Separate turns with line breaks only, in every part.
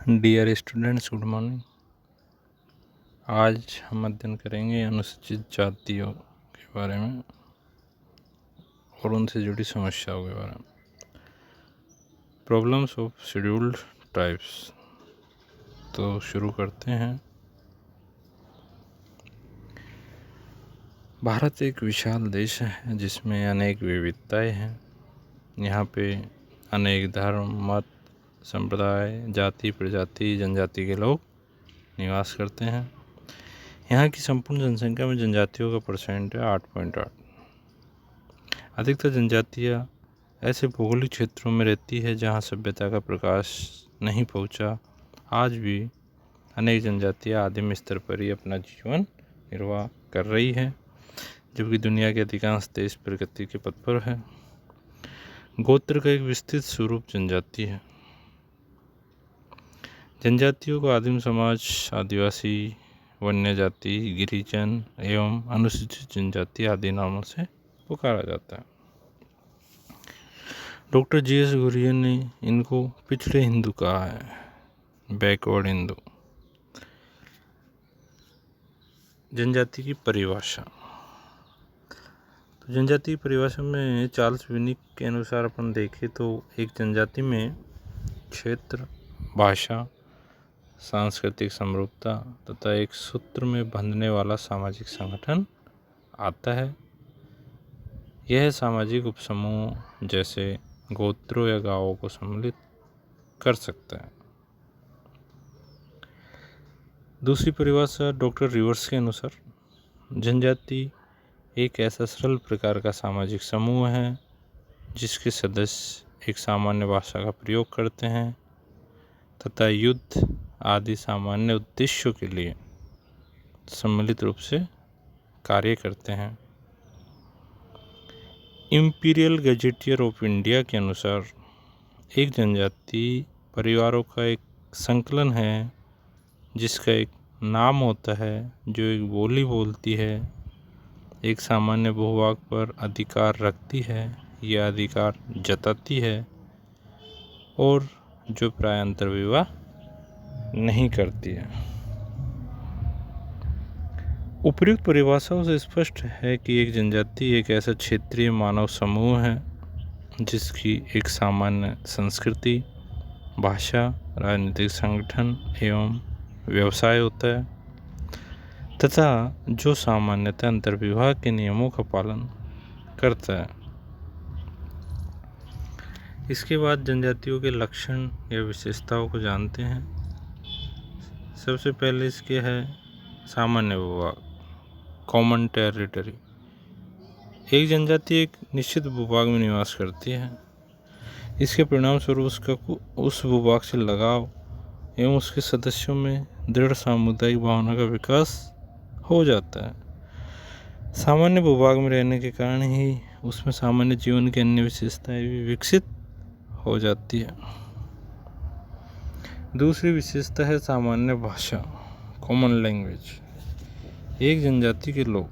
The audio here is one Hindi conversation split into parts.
Dear students, good morning. आज हम अध्ययन करेंगे अनुसूचित जातियों के बारे में और उनसे जुड़ी समस्याओं के बारे में। Problems of scheduled tribes. तो शुरू करते हैं। भारत एक विशाल देश है जिसमें अनेक विविधताएं हैं। यहाँ पे अनेक धर्म, मत, संप्रदाय, जाति, प्रजाति, जनजाति के लोग निवास करते हैं। यहाँ की संपूर्ण जनसंख्या में जनजातियों का परसेंट है 8.8। अधिकतर जनजातियाँ ऐसे भौगोलिक क्षेत्रों में रहती है जहाँ सभ्यता का प्रकाश नहीं पहुँचा। आज भी अनेक जनजातियाँ आदिम स्तर पर ही अपना जीवन निर्वाह कर रही है, जबकि दुनिया के अधिकांश देश प्रगति के पथ पर है। गोत्र का एक विस्तृत स्वरूप जनजाति है। जनजातियों को आदिम समाज, आदिवासी, वन्य जाति, गिरिजन एवं अनुसूचित जनजाति आदि नामों से पुकारा जाता है। Doctor GS. घुरियर ने इनको पिछड़े हिंदू कहा है, बैकवर्ड हिंदू। जनजाति की परिभाषा। तो जनजाति की परिभाषा में चार्ल्स विनिक के अनुसार अपन देखें तो एक जनजाति में क्षेत्र, भाषा, सांस्कृतिक समरूपता तथा एक सूत्र में बंधने वाला सामाजिक संगठन आता है। यह सामाजिक उपसमूह जैसे गोत्रों या गांवों को सम्मिलित कर सकता है। दूसरी परिभाषा डॉक्टर रिवर्स के अनुसार जनजाति एक ऐसा सरल प्रकार का सामाजिक समूह है जिसके सदस्य एक सामान्य भाषा का प्रयोग करते हैं तथा युद्ध आदि सामान्य उद्देश्यों के लिए सम्मिलित रूप से कार्य करते हैं। इंपीरियल गजेटियर ऑफ इंडिया के अनुसार एक जनजाति परिवारों का एक संकलन है जिसका एक नाम होता है, जो एक बोली बोलती है, एक सामान्य भूभाग पर अधिकार रखती है या अधिकार जताती है और जो प्राय अंतर्विवाह नहीं करती है। उपर्युक्त परिभाषाओं से स्पष्ट है कि एक जनजाति एक ऐसा क्षेत्रीय मानव समूह है जिसकी एक सामान्य संस्कृति, भाषा, राजनीतिक संगठन एवं व्यवसाय होता है तथा जो सामान्यतः अंतर्विवाह के नियमों का पालन करता है। इसके बाद जनजातियों के लक्षण या विशेषताओं को जानते हैं। सबसे पहले इसके है सामान्य भूभाग, कॉमन टेरिटरी। एक जनजाति एक निश्चित भूभाग में निवास करती है। इसके परिणाम स्वरूप उसका उस भूभाग से लगाव एवं उसके सदस्यों में दृढ़ सामुदायिक भावना का विकास हो जाता है। सामान्य भूभाग में रहने के कारण ही उसमें सामान्य जीवन की अन्य विशेषताएं भी विकसित हो जाती है। दूसरी विशेषता है सामान्य भाषा, कॉमन लैंग्वेज। एक जनजाति के लोग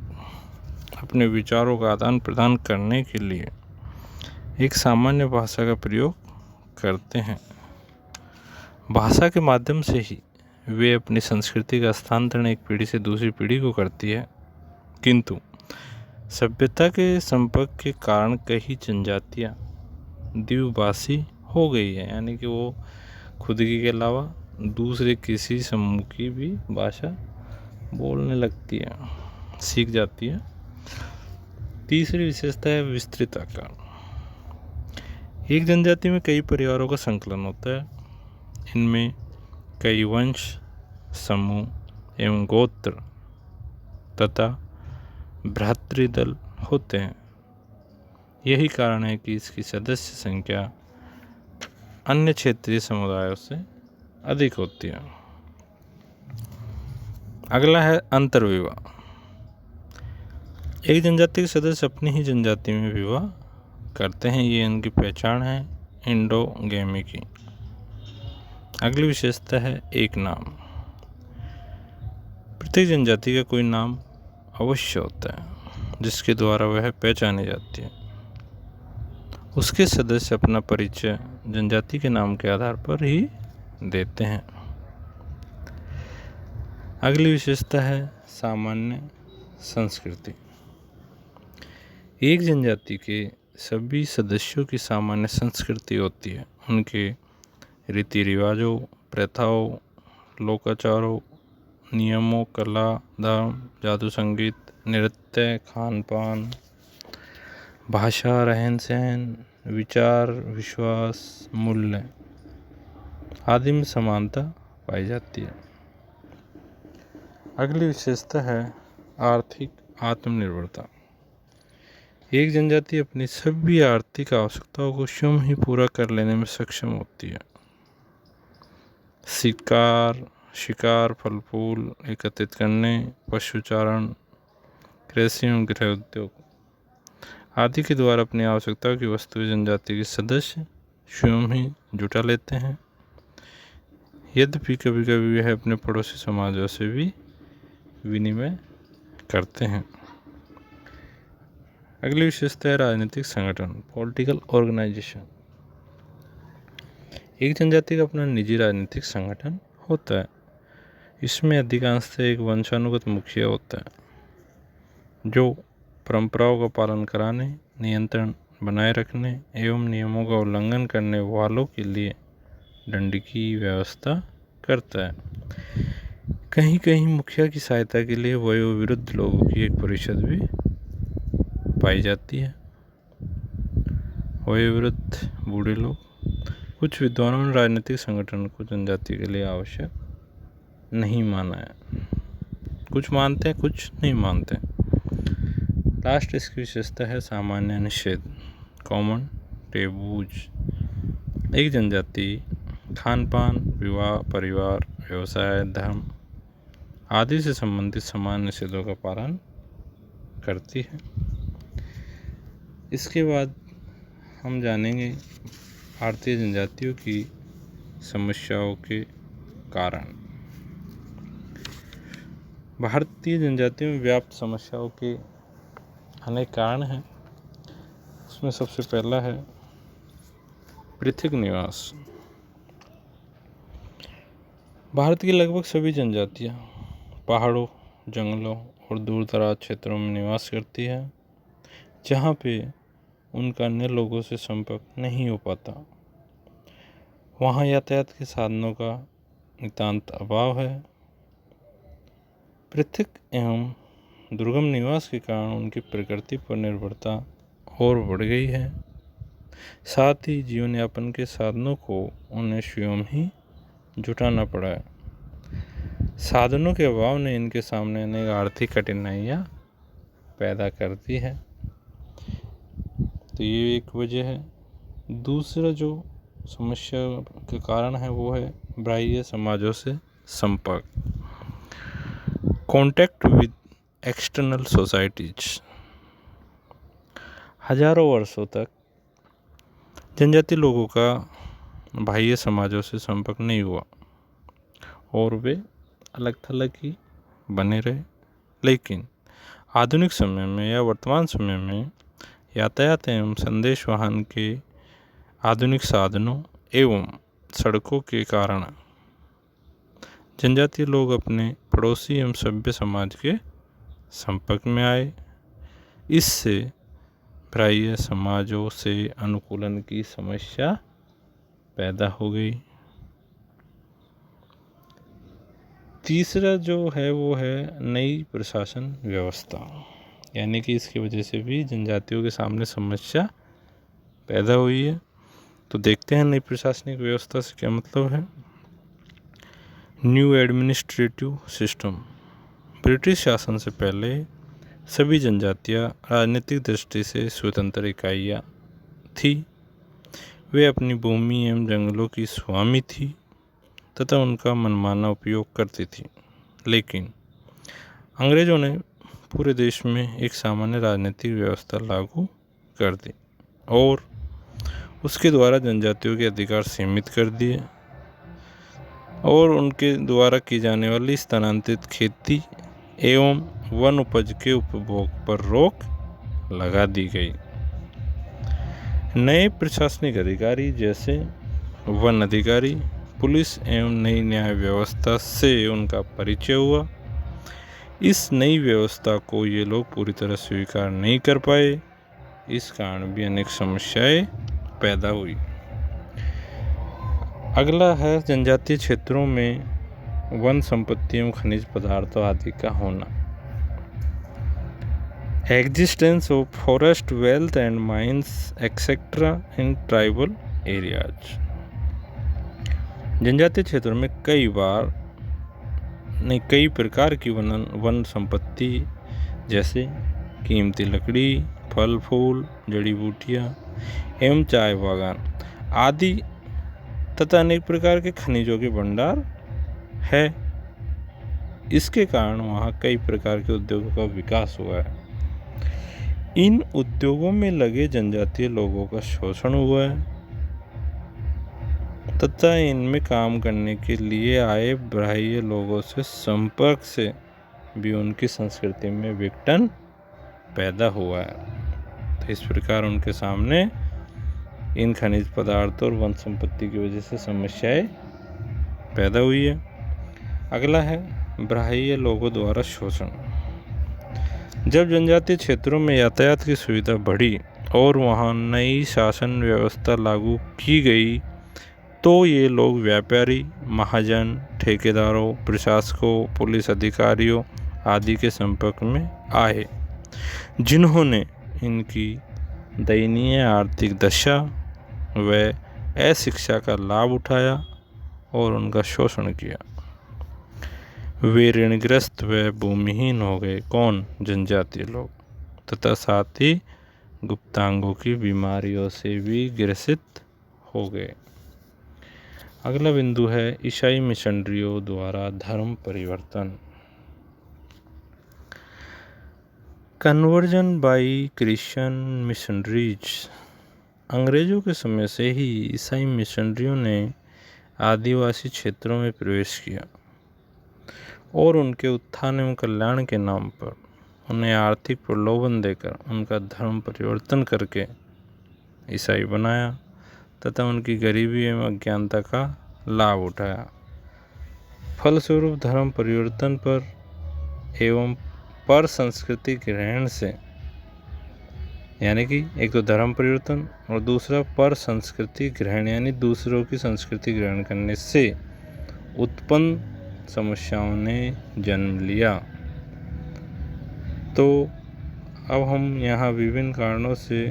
अपने विचारों का आदान प्रदान करने के लिए एक सामान्य भाषा का प्रयोग करते हैं। भाषा के माध्यम से ही वे अपनी संस्कृति का हस्तांतरण एक पीढ़ी से दूसरी पीढ़ी को करती है, किंतु सभ्यता के संपर्क के कारण कई जनजातियाँ द्विभाषी हो गई है, यानी कि वो खुद की के अलावा दूसरे किसी समूह की भी भाषा बोलने लगती है, सीख जाती है। तीसरी विशेषता है विस्तृत आकार। एक जनजाति में कई परिवारों का संकलन होता है। इनमें कई वंश, समूह एवं गोत्र तथा भ्रातृदल होते हैं। यही कारण है कि इसकी सदस्य संख्या अन्य क्षेत्रीय समुदायों से अधिक होती है। अगला है अंतर्विवाह। एक जनजाति के सदस्य अपनी ही जनजाति में विवाह करते हैं, ये इनकी पहचान है इंडोगेमी की। अगली विशेषता है एक नाम। प्रत्येक जनजाति का कोई नाम अवश्य होता है जिसके द्वारा वह पहचानी जाती है। उसके सदस्य अपना परिचय जनजाति के नाम के आधार पर ही देते हैं। अगली विशेषता है सामान्य संस्कृति। एक जनजाति के सभी सदस्यों की सामान्य संस्कृति होती है। उनके रीति रिवाजों, प्रथाओं, लोकाचारों, नियमों, कला, धर्म, जादू, संगीत, नृत्य, खान पान, भाषा, रहन सहन, विचार, विश्वास, मूल्य आदि में समानता पाई जाती है। अगली विशेषता है आर्थिक आत्मनिर्भरता। एक जनजाति अपनी सभी आर्थिक आवश्यकताओं को स्वयं ही पूरा कर लेने में सक्षम होती है। शिकार, फल फूल एकत्रित करने, पशुचारण, कृषि एवं गृह उद्योग आदि के द्वारा अपनी आवश्यकताओं की वस्तुएं जनजाति के सदस्य स्वयं ही जुटा लेते हैं। यद्यपि कभी कभी वह अपने पड़ोसी समाजों से भी विनिमय करते हैं। अगली विशेषता है राजनीतिक संगठन, पॉलिटिकल ऑर्गेनाइजेशन। एक जनजाति का अपना निजी राजनीतिक संगठन होता है। इसमें अधिकांशतः एक वंशानुगत मुखिया होता है जो परंपराओं का पालन कराने, नियंत्रण बनाए रखने एवं नियमों का उल्लंघन करने वालों के लिए दंड की व्यवस्था करता है। कहीं कहीं मुखिया की सहायता के लिए वयोवृद्ध लोगों की एक परिषद भी पाई जाती है। वयोवृद्ध बूढ़े लोग। कुछ विद्वानों ने राजनीतिक संगठन को जनजाति के लिए आवश्यक नहीं माना है। कुछ मानते हैं, कुछ नहीं मानते। लास्ट इसकी विशेषता है सामान्य निषेध, कॉमन टेबूज। एक जनजाति खान पान, विवाह, परिवार, व्यवसाय, धर्म आदि से संबंधित समान निषेधों का पालन करती है। इसके बाद हम जानेंगे भारतीय जनजातियों की समस्याओं के कारण। भारतीय जनजातियों में व्याप्त समस्याओं के अनेक कारण हैं। उसमें सबसे पहला है पृथक निवास। भारत की लगभग सभी जनजातियां पहाड़ों, जंगलों और दूर दराज क्षेत्रों में निवास करती है, जहाँ पे उनका अन्य लोगों से संपर्क नहीं हो पाता। वहाँ यातायात के साधनों का नितांत अभाव है। पृथक एवं दुर्गम निवास के कारण उनकी प्रकृति पर निर्भरता और बढ़ गई है। साथ ही जीवन यापन के साधनों को उन्हें स्वयं ही जुटाना पड़ा है। साधनों के अभाव ने इनके सामने अनेक आर्थिक कठिनाइयाँ पैदा कर दी है। तो ये एक वजह है। दूसरा जो समस्या के कारण है वो है बाह्य समाजों से संपर्क, कॉन्टैक्ट विद एक्सटर्नल सोसाइटीज। हजारों वर्षों तक जनजाति लोगों का बाह्य समाजों से संपर्क नहीं हुआ और वे अलग थलग ही बने रहे। लेकिन आधुनिक समय में या वर्तमान समय में यातायात एवं संदेश वाहन के आधुनिक साधनों एवं सड़कों के कारण जनजातीय लोग अपने पड़ोसी एवं सभ्य समाज के संपर्क में आए। इससे बाह्य समाजों से अनुकूलन की समस्या पैदा हो गई। तीसरा जो है वो है नई प्रशासन व्यवस्था, यानी कि इसकी वजह से भी जनजातियों के सामने समस्या पैदा हुई है। तो देखते हैं नई प्रशासनिक व्यवस्था से क्या मतलब है। New administrative system. ब्रिटिश शासन से पहले सभी जनजातियां राजनीतिक दृष्टि से स्वतंत्र इकाइयाँ थी। वे अपनी भूमि एवं जंगलों की स्वामी थी तथा उनका मनमाना उपयोग करती थी। लेकिन अंग्रेजों ने पूरे देश में एक सामान्य राजनीतिक व्यवस्था लागू कर दी और उसके द्वारा जनजातियों के अधिकार सीमित कर दिए और उनके द्वारा की जाने वाली स्थानांतरित खेती एवं वन उपज के उपभोग पर रोक लगा दी गई। नए प्रशासनिक अधिकारी जैसे वन अधिकारी, पुलिस एवं नई न्याय व्यवस्था से उनका परिचय हुआ। इस नई व्यवस्था को ये लोग पूरी तरह स्वीकार नहीं कर पाए, इस कारण भी अनेक समस्याएं पैदा हुई। अगला है जनजातीय क्षेत्रों में वन संपत्ति एवं खनिज पदार्थों आदि का होना। Existence of forest wealth and mines etcetera in tribal areas. जनजातीय क्षेत्रों में कई प्रकार की वन संपत्ति जैसे कीमती लकड़ी, फल फूल, जड़ी बूटियाँ एवं चाय बागान आदि तथा अनेक प्रकार के खनिजों के भंडार है। इसके कारण वहाँ कई प्रकार के उद्योगों का विकास हुआ है। इन उद्योगों में लगे जनजातीय लोगों का शोषण हुआ है तथा इनमें काम करने के लिए आए बाह्य लोगों से संपर्क से भी उनकी संस्कृति में विघटन पैदा हुआ है। तो इस प्रकार उनके सामने इन खनिज पदार्थों और वन संपत्ति की वजह से समस्याएं पैदा हुई है। अगला है बाह्य लोगों द्वारा शोषण। जब जनजातीय क्षेत्रों में यातायात की सुविधा बढ़ी और वहां नई शासन व्यवस्था लागू की गई तो ये लोग व्यापारी, महाजन, ठेकेदारों, प्रशासकों, पुलिस अधिकारियों आदि के संपर्क में आए, जिन्होंने इनकी दयनीय आर्थिक दशा व अशिक्षा का लाभ उठाया और उनका शोषण किया। वे ऋणग्रस्त व भूमिहीन हो गए। कौन? जनजातीय लोग। तथा साथ ही गुप्तांगों की बीमारियों से भी ग्रसित हो गए। अगला बिंदु है ईसाई मिशनरियों द्वारा धर्म परिवर्तन। Conversion by Christian missionaries. अंग्रेजों के समय से ही ईसाई मिशनरियों ने आदिवासी क्षेत्रों में प्रवेश किया और उनके उत्थान एवं कल्याण के नाम पर उन्हें आर्थिक प्रलोभन देकर उनका धर्म परिवर्तन करके ईसाई बनाया तथा उनकी गरीबी एवं अज्ञानता का लाभ उठाया। फलस्वरूप धर्म परिवर्तन पर एवं पर संस्कृति ग्रहण से, यानी कि एक तो धर्म परिवर्तन और दूसरा पर संस्कृति ग्रहण यानी दूसरों की संस्कृति ग्रहण करने से उत्पन्न समस्याओं ने जन्म लिया। तो अब हम यहाँ विभिन्न कारणों से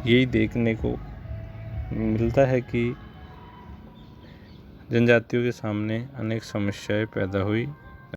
यही देखने को मिलता है कि जनजातियों के सामने अनेक समस्याएं पैदा हुई